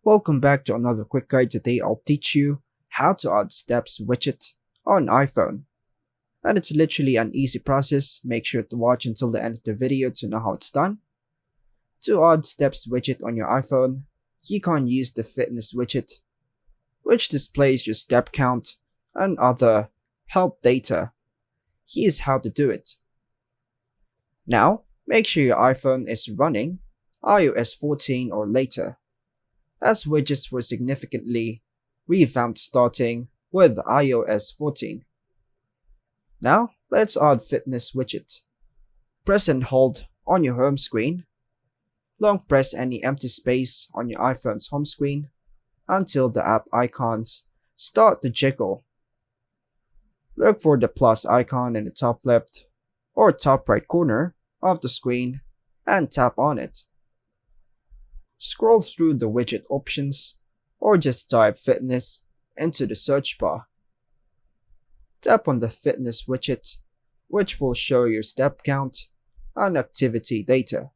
Welcome back to another quick guide. Today I'll teach you how to add steps widget on iPhone. And it's literally an easy process. Make sure to watch until the end of the video to know how it's done. To add steps widget on your iPhone, you can use the fitness widget, which displays your step count and other health data. Here's how to do it. Now, make sure your iPhone is running iOS 14 or later, as widgets were significantly revamped starting with iOS 14. Now, let's add fitness widget. Press and hold on your home screen. Long press any empty space on your iPhone's home screen until the app icons start to jiggle. Look for the plus icon in the top left or top right corner of the screen and tap on it. Scroll through the widget options or just type fitness into the search bar. Tap on the fitness widget, which will show your step count and activity data.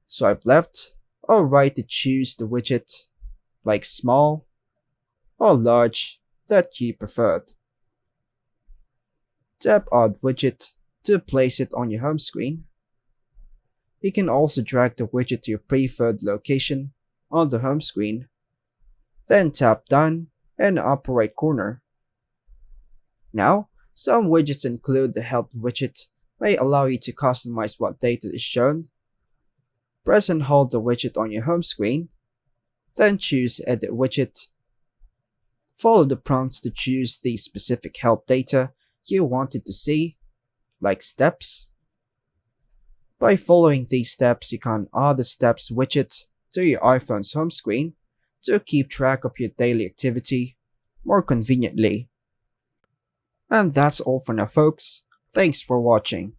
Swipe left or right to choose the widget, like small or large, that you preferred. Tap Add Widget to place it on your home screen. You can also drag the widget to your preferred location on the home screen, then tap Done in the upper right corner. Now, some widgets include the Health widget, may allow you to customize what data is shown. Press and hold the widget on your home screen, then choose Edit Widget. Follow the prompts to choose the specific health data you wanted to see, like steps. By following these steps, you can add the steps widget to your iPhone's home screen to keep track of your daily activity more conveniently. And that's all for now, folks. Thanks for watching.